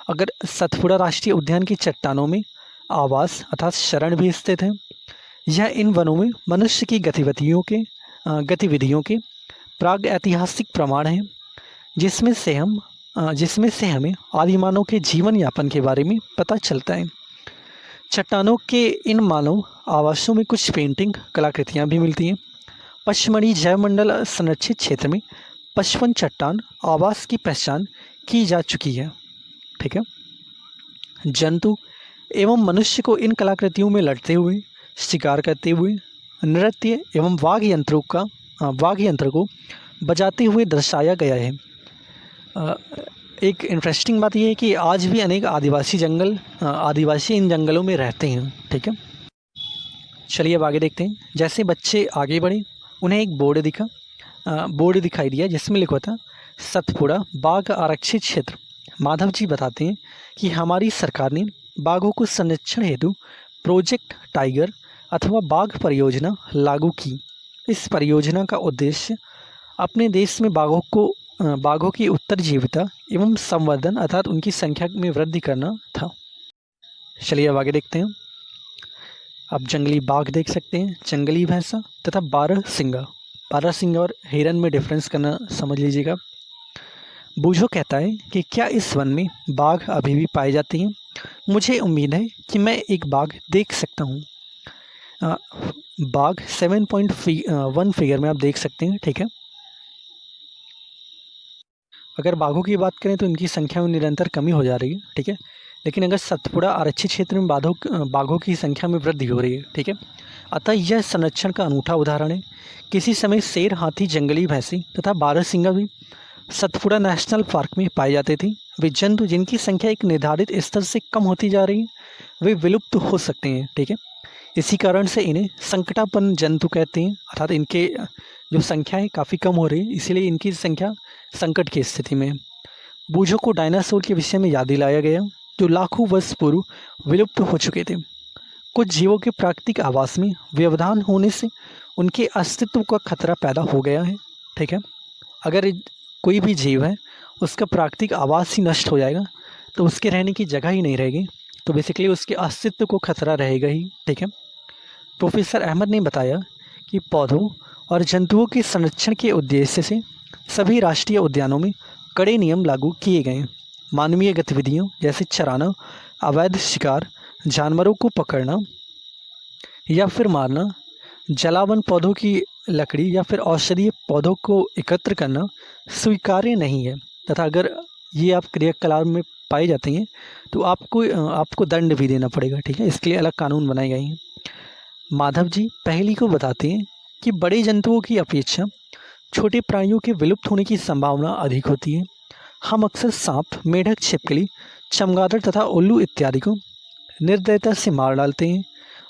अगर सतपुड़ा राष्ट्रीय उद्यान की चट्टानों में आवास अर्थात शरण भी स्थित है। यह इन वनों में मनुष्य की गतिविधियों के प्राग ऐतिहासिक प्रमाण हैं, जिसमें से हमें आदिमानव के जीवन यापन के बारे में पता चलता है। चट्टानों के इन मानव आवासों में कुछ पेंटिंग कलाकृतियाँ भी मिलती हैं। पचमढ़ी जैवमंडल संरक्षित क्षेत्र में 55 चट्टान आवास की पहचान की जा चुकी है। ठीक है, जंतु एवं मनुष्य को इन कलाकृतियों में लड़ते हुए, शिकार करते हुए, नृत्य एवं वाद्य यंत्र को बजाते हुए दर्शाया गया है। एक इंटरेस्टिंग बात यह है कि आज भी अनेक आदिवासी इन जंगलों में रहते हैं। ठीक है, चलिए अब आगे देखते हैं। जैसे बच्चे आगे बढ़े उन्हें एक बोर्ड दिखाई दिया जिसमें लिखा था सतपुड़ा बाघ आरक्षित क्षेत्र। माधव जी बताते हैं कि हमारी सरकार ने बाघों को संरक्षण हेतु प्रोजेक्ट टाइगर अथवा बाघ परियोजना लागू की। इस परियोजना का उद्देश्य अपने देश में बाघों की उत्तरजीविता एवं संवर्धन अर्थात उनकी संख्या में वृद्धि करना था। चलिए अब आगे देखते हैं। आप जंगली बाघ देख सकते हैं, जंगली भैंसा तथा बारहसिंगा और हिरन में डिफरेंस करना समझ लीजिएगा। बूझो कहता है कि क्या इस वन में बाघ अभी भी पाए जाते हैं? मुझे उम्मीद है कि मैं एक बाघ देख सकता हूँ। बाघ 7.1 फिगर में आप देख सकते हैं। ठीक है, अगर बाघों की बात करें तो इनकी संख्या में निरंतर कमी हो जा रही है। ठीक है, लेकिन अगर सतपुड़ा आरक्षित क्षेत्र में बाघों की संख्या में वृद्धि हो रही है। ठीक है, अतः यह संरक्षण का अनूठा उदाहरण है। किसी समय शेर, हाथी, जंगली भैंसी तथा बारहसिंगा भी सतपुड़ा नेशनल पार्क में पाए जाते थे। वे जंतु जिनकी संख्या एक निर्धारित स्तर से कम होती जा रही है वे विलुप्त हो सकते हैं। ठीक है, इसी कारण से इन्हें संकटापन्न जंतु कहते हैं, अर्थात इनके जो संख्या है काफ़ी कम हो रही है, इसीलिए इनकी संख्या संकट की स्थिति में। बूझों को डायनासोर के विषय में याद दिलाया गया जो लाखों वर्ष पूर्व विलुप्त हो चुके थे। कुछ जीवों के प्राकृतिक आवास में व्यवधान होने से उनके अस्तित्व का खतरा पैदा हो गया है। ठीक है, अगर कोई भी जीव है उसका प्राकृतिक आवास ही नष्ट हो जाएगा तो उसके रहने की जगह ही नहीं रहेगी, तो बेसिकली उसके अस्तित्व को खतरा रहेगा ही। ठीक है, प्रोफेसर अहमद ने बताया कि पौधों और जंतुओं के संरक्षण के उद्देश्य से सभी राष्ट्रीय उद्यानों में कड़े नियम लागू किए गए हैं। मानवीय गतिविधियों जैसे चराना, अवैध शिकार, जानवरों को पकड़ना या फिर मारना, जलावन पौधों की लकड़ी या फिर औषधीय पौधों को एकत्र करना स्वीकार्य नहीं है तथा अगर ये आप क्रियाकलाप में पाए जाते हैं तो आपको दंड भी देना पड़ेगा। ठीक है, इसके लिए अलग कानून बनाए गए हैं। माधव जी पहली को बताते हैं कि बड़े जंतुओं की अपेक्षा छोटे प्राणियों के विलुप्त होने की संभावना अधिक होती है। हम अक्सर सांप, मेढक, छिपकली, चमगादड़ तथा उल्लू इत्यादि को निर्दयता से मार डालते हैं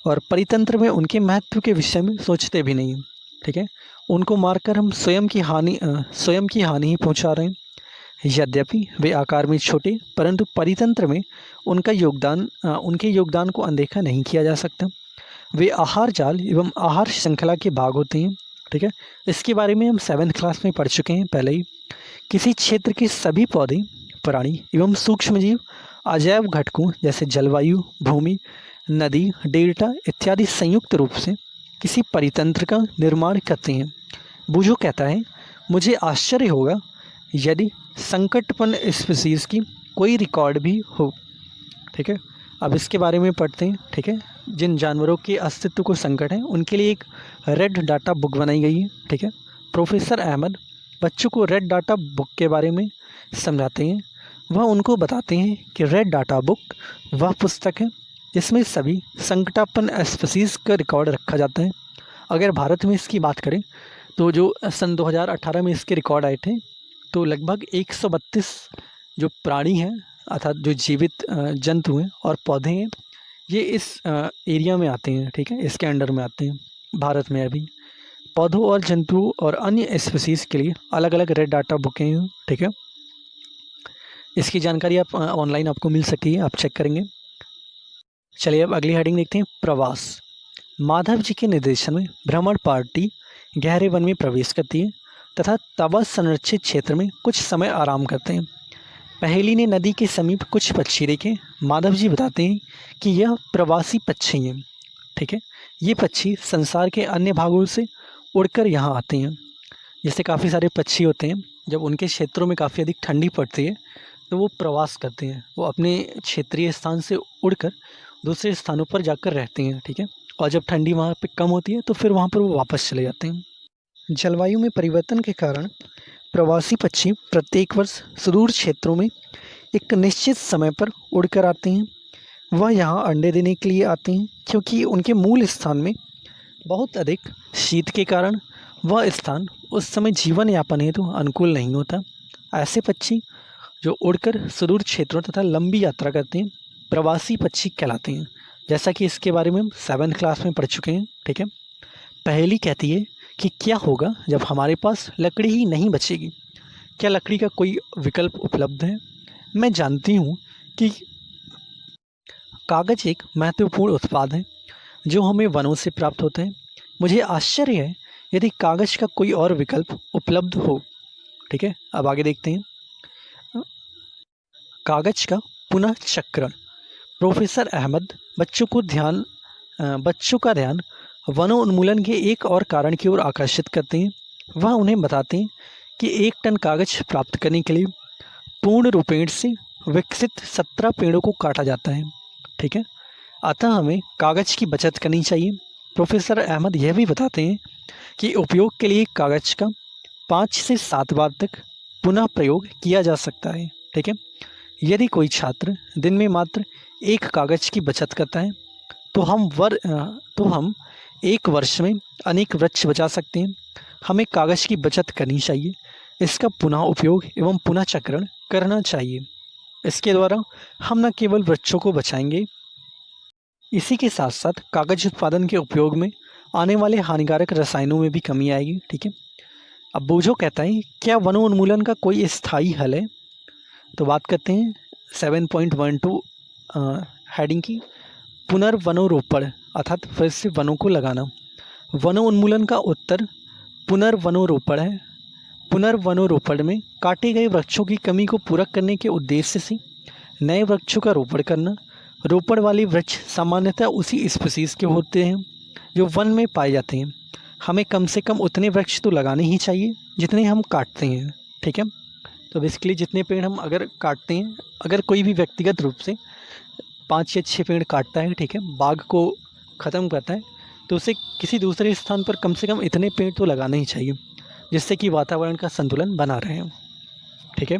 और परितंत्र में उनके महत्व के विषय में सोचते भी नहीं। ठीक है, उनको मारकर हम स्वयं की हानि ही पहुंचा रहे हैं। यद्यपि वे आकार में छोटे परंतु परितंत्र में उनके योगदान को अनदेखा नहीं किया जा सकता। वे आहार जाल एवं आहार श्रृंखला के भाग होते हैं। ठीक है, इसके बारे में हम 7th क्लास में पढ़ चुके हैं पहले ही। किसी क्षेत्र के सभी पौधे, प्राणी एवं सूक्ष्म जीव अजैव घटकों जैसे जलवायु, भूमि, नदी, डेल्टा इत्यादि संयुक्त रूप से किसी परितंत्र का निर्माण करते हैं। बूझो कहता है, मुझे आश्चर्य होगा यदि संकटपन्न स्पीसीज़ की कोई रिकॉर्ड भी हो। ठीक है, अब इसके बारे में पढ़ते हैं। ठीक है, जिन जानवरों के अस्तित्व को संकट है उनके लिए एक रेड डाटा बुक बनाई गई है। ठीक है, प्रोफेसर अहमद बच्चों को रेड डाटा बुक के बारे में समझाते हैं। वह उनको बताते हैं कि रेड डाटा बुक वह पुस्तक है जिसमें सभी संकटापन्न स्पीसीज़ का रिकॉर्ड रखा जाता है। अगर भारत में इसकी बात करें तो जो सन 2018 में इसके रिकॉर्ड आए थे, तो लगभग 132 जो प्राणी हैं अर्थात जो जीवित जंतु हैं और पौधे हैं, ये इस एरिया में आते हैं। ठीक है, इसके अंडर में आते हैं भारत में। अभी पौधों और जंतुओं और अन्य स्पीसीज़ के लिए अलग अलग रेड डाटा बुकें हैं। ठीक है, इसकी जानकारी आप ऑनलाइन आपको मिल सकती है, आप चेक करेंगे। चलिए अब अगली हेडिंग देखते हैं, प्रवास। माधव जी के निर्देशन में भ्रमण पार्टी गहरे वन में प्रवेश करती है तथा तब संरक्षित क्षेत्र में कुछ समय आराम करते हैं। पहेली ने नदी के समीप कुछ पक्षी देखे। माधव जी बताते हैं कि यह प्रवासी पक्षी हैं। ठीक है, ये पक्षी संसार के अन्य भागों से उड़कर यहाँ आते हैं। जैसे काफ़ी सारे पक्षी होते हैं, जब उनके क्षेत्रों में काफ़ी अधिक ठंडी पड़ती है तो वो प्रवास करते हैं, वो अपने क्षेत्रीय स्थान से उड़कर दूसरे स्थानों पर जाकर रहते हैं। ठीक है, और जब ठंडी वहाँ पे कम होती है तो फिर वहाँ पर वो वापस चले जाते हैं। जलवायु में परिवर्तन के कारण प्रवासी पक्षी प्रत्येक वर्ष सुदूर क्षेत्रों में एक निश्चित समय पर उड़कर आते हैं। वह यहाँ अंडे देने के लिए आते हैं, क्योंकि उनके मूल स्थान में बहुत अधिक शीत के कारण वह स्थान उस समय जीवन यापन हेतु अनुकूल नहीं होता। ऐसे पक्षी जो उड़कर सुदूर क्षेत्रों तथा लंबी यात्रा करते हैं प्रवासी पक्षी कहलाते हैं। जैसा कि इसके बारे में हम 7th क्लास में पढ़ चुके हैं। ठीक है, पहेली कहती है कि क्या होगा जब हमारे पास लकड़ी ही नहीं बचेगी। क्या लकड़ी का कोई विकल्प उपलब्ध है? मैं जानती हूँ कि कागज़ एक महत्वपूर्ण उत्पाद है जो हमें वनों से प्राप्त होता है। मुझे आश्चर्य है यदि कागज़ का कोई और विकल्प उपलब्ध हो। ठीक है, अब आगे देखते हैं, कागज़ का पुनः चक्रण। प्रोफेसर अहमद बच्चों का ध्यान वनोन्मूलन के एक और कारण की ओर आकर्षित करते हैं। वह उन्हें बताते हैं कि 1 टन कागज़ प्राप्त करने के लिए पूर्ण रूपेण से विकसित 17 पेड़ों को काटा जाता है। ठीक है, अतः हमें कागज़ की बचत करनी चाहिए। प्रोफेसर अहमद यह भी बताते हैं कि उपयोग के लिए कागज़ का 5 से 7 बार तक पुनः प्रयोग किया जा सकता है। ठीक है, यदि कोई छात्र दिन में मात्र 1 कागज़ की बचत करता है तो हम 1 वर्ष में अनेक वृक्ष बचा सकते हैं। हमें कागज़ की बचत करनी चाहिए, इसका पुनः उपयोग एवं पुनः चक्रण करना चाहिए। इसके द्वारा हम न केवल वृक्षों को बचाएंगे, इसी के साथ साथ कागज़ उत्पादन के उपयोग में आने वाले हानिकारक रसायनों में भी कमी आएगी। ठीक है, अब बोझो कहता है, क्या वनोन्मूलन का कोई स्थायी हल है? तो बात करते हैं 7.12 हेडिंग की, पुनर्वनोरोपण अर्थात फिर से वनों को लगाना। वनोन्मूलन का उत्तर पुनर्वनोरोपण है। पुनर्वनोरोपण में काटे गए वृक्षों की कमी को पूरा करने के उद्देश्य से नए वृक्षों का रोपण करना। रोपण वाले वृक्ष सामान्यतः उसी स्पीसीज़ के होते हैं जो वन में पाए जाते हैं। हमें कम से कम उतने वृक्ष तो लगाने ही चाहिए जितने हम काटते हैं। ठीक है, तो बेसिकली जितने पेड़ हम अगर काटते हैं, अगर कोई भी व्यक्तिगत रूप से 5 या 6 पेड़ काटता है, ठीक है, बाग को ख़त्म करता है, तो उसे किसी दूसरे स्थान पर कम से कम इतने पेड़ तो लगाने ही चाहिए जिससे कि वातावरण का संतुलन बना रहे। ठीक है,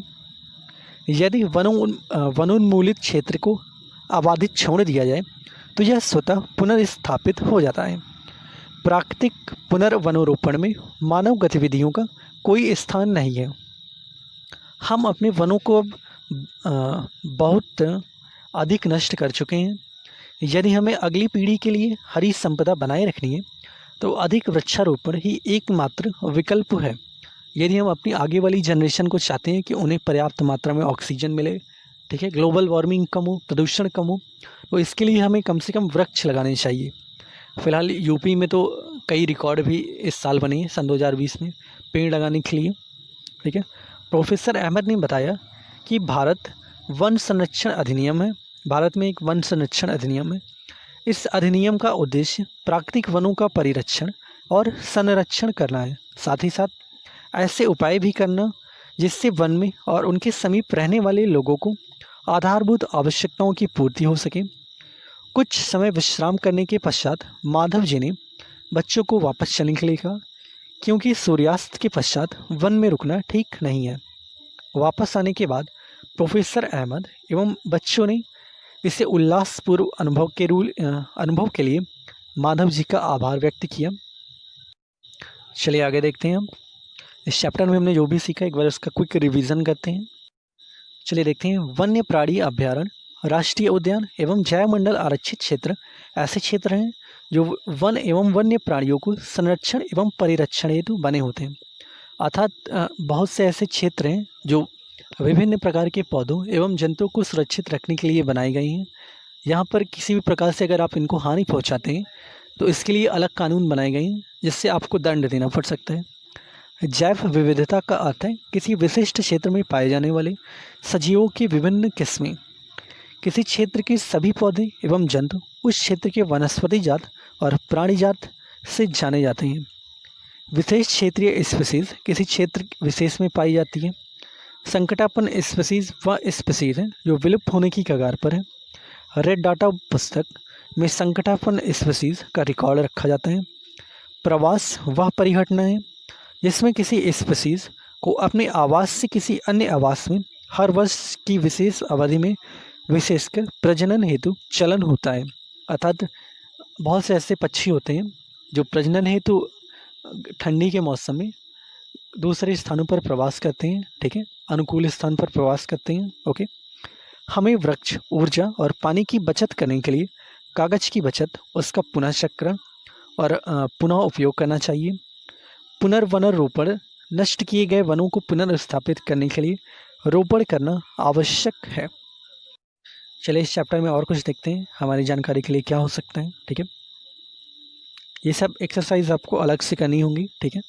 यदि वनोन्मूलित क्षेत्र को आबादित छोड़ दिया जाए तो यह स्वतः पुनर्स्थापित हो जाता है। प्राकृतिक पुनर्वनोरोपण में मानव गतिविधियों का कोई स्थान नहीं है। हम अपने वनों को अब बहुत अधिक नष्ट कर चुके हैं। यदि हमें अगली पीढ़ी के लिए हरी संपदा बनाए रखनी है तो अधिक वृक्षारोपण ही एकमात्र विकल्प है। यदि हम अपनी आगे वाली जनरेशन को चाहते हैं कि उन्हें पर्याप्त मात्रा में ऑक्सीजन मिले, ठीक है, ग्लोबल वार्मिंग कम हो, प्रदूषण कम हो, तो इसके लिए हमें कम से कम वृक्ष लगाने चाहिए। फ़िलहाल यूपी में तो कई रिकॉर्ड भी इस साल बने हैं, सन 2020 में पेड़ लगाने के लिए। ठीक है, प्रोफेसर अहमद ने बताया कि भारत में एक वन संरक्षण अधिनियम है। इस अधिनियम का उद्देश्य प्राकृतिक वनों का परिरक्षण और संरक्षण करना है, साथ ही साथ ऐसे उपाय भी करना जिससे वन में और उनके समीप रहने वाले लोगों को आधारभूत आवश्यकताओं की पूर्ति हो सके। कुछ समय विश्राम करने के पश्चात माधव जी ने बच्चों को वापस चलने के लिए कहा, क्योंकि सूर्यास्त के पश्चात वन में रुकना ठीक नहीं है। वापस आने के बाद प्रोफेसर अहमद एवं बच्चों ने इसे उल्लासपूर्व अनुभव के लिए माधव जी का आभार व्यक्त किया। चलिए आगे देखते हैं हम। इस चैप्टर में हमने जो भी सीखा एक बार उसका क्विक रिवीजन करते हैं। चलिए देखते हैं। वन्य प्राणी अभ्यारण्य, राष्ट्रीय उद्यान एवं जैवमंडल आरक्षित क्षेत्र ऐसे क्षेत्र हैं जो वन एवं वन्य प्राणियों को संरक्षण एवं परिरक्षण हेतु बने होते हैं। अर्थात बहुत से ऐसे क्षेत्र हैं जो विभिन्न प्रकार के पौधों एवं जंतुओं को सुरक्षित रखने के लिए बनाई गई हैं। यहाँ पर किसी भी प्रकार से अगर आप इनको हानि पहुँचाते हैं तो इसके लिए अलग कानून बनाए गए हैं, जिससे आपको दंड देना पड़ सकता है। जैव विविधता का अर्थ है किसी विशिष्ट क्षेत्र में पाए जाने वाले सजीवों की विभिन्न किस्में। किसी क्षेत्र के सभी पौधे एवं जंतु उस क्षेत्र के वनस्पति जात और प्राणी जात से जाने जाते हैं। विशेष क्षेत्रीय स्पीसीज किसी क्षेत्र विशेष में पाई जाती है। संकटापन्न स्पीसीज वह स्पीसीज है जो विलुप्त होने की कगार पर है। रेड डाटा पुस्तक में संकटापन्न स्पीसीज का रिकॉर्ड रखा जाता है। प्रवास वह परिघटना है जिसमें किसी स्पीसीज को अपने आवास से किसी अन्य आवास में हर वर्ष की विशेष अवधि में विशेषकर प्रजनन हेतु चलन होता है। अर्थात बहुत से ऐसे पक्षी होते हैं जो प्रजनन हेतु ठंडी के मौसम में दूसरे स्थानों पर प्रवास करते हैं। ठीक है, अनुकूल स्थान पर प्रवास करते हैं। ओके, हमें वृक्ष, ऊर्जा और पानी की बचत करने के लिए कागज की बचत, उसका पुनः चक्रण और पुनः उपयोग करना चाहिए। पुनर्वनरोपण, नष्ट किए गए वनों को पुनर्स्थापित करने के लिए रोपण करना आवश्यक है। चलिए इस चैप्टर में और कुछ देखते हैं हमारी जानकारी के लिए क्या हो सकता है। ठीक है, ये सब एक्सरसाइज आपको अलग से करनी होंगी। ठीक है,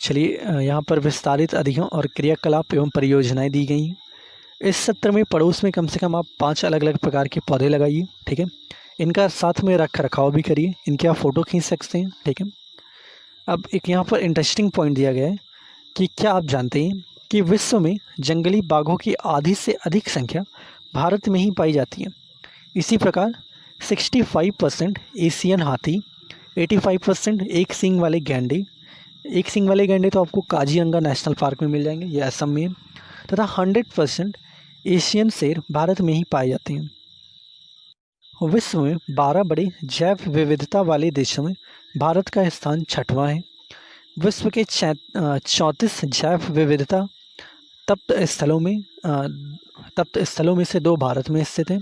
चलिए यहाँ पर विस्तारित अधिगम और क्रियाकलाप एवं परियोजनाएं दी गई हैं। इस सत्र में पड़ोस में कम से कम आप 5 अलग अलग प्रकार के पौधे लगाइए। ठीक है, इनका साथ में रख रखाव भी करिए, इनके आप फ़ोटो खींच सकते हैं। ठीक है, अब एक यहाँ पर इंटरेस्टिंग पॉइंट दिया गया है कि क्या आप जानते हैं कि विश्व में जंगली बाघों की आधी से अधिक संख्या भारत में ही पाई जाती है। इसी प्रकार 65% एशियन हाथी, 85% एक सींग वाले गैंडे, एक सींग वाले गैंडे तो आपको काजीरंगा नेशनल पार्क में मिल जाएंगे, ये असम में, तथा 100% एशियन शेर भारत में ही पाए जाते हैं। विश्व में 12 बड़े जैव विविधता वाले देशों में भारत का स्थान 6वां है। विश्व के 34 जैव विविधता तप्त स्थलों में से 2 भारत में स्थित हैं।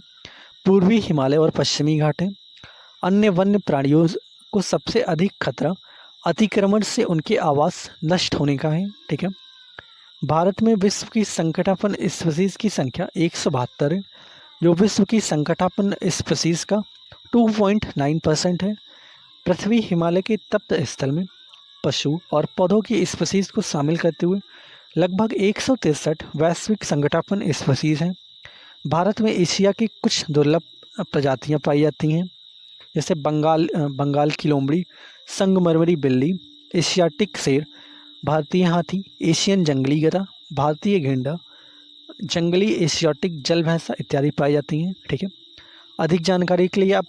पूर्वी हिमालय और पश्चिमी घाट हैं। अन्य वन्य प्राणियों को सबसे अधिक खतरा अतिक्रमण से उनके आवास नष्ट होने का है। ठीक है, भारत में विश्व की संकटापन्न स्पीसीज की संख्या 172 है, जो विश्व की संकटापन्न स्पीसीज का 2.9% है। पृथ्वी हिमालय के तप्त स्थल में पशु और पौधों की स्पीसीज को शामिल करते हुए लगभग 163 वैश्विक संकटापन्न स्पीसीज हैं। भारत में एशिया की कुछ दुर्लभ प्रजातियां पाई जाती हैं, जैसे बंगाल की लोमड़ी, संगमरमरी बिल्ली, एशियाटिक शेर, भारतीय हाथी, एशियन जंगली गधा, भारतीय गेंडा, जंगली एशियाटिक जल भैंसा इत्यादि पाई जाती हैं। ठीक है, अधिक जानकारी के लिए आप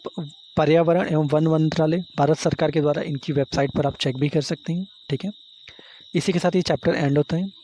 पर्यावरण एवं वन मंत्रालय भारत सरकार के द्वारा इनकी वेबसाइट पर आप चेक भी कर सकते हैं। ठीक है, इसी के साथ ये चैप्टर एंड होता है।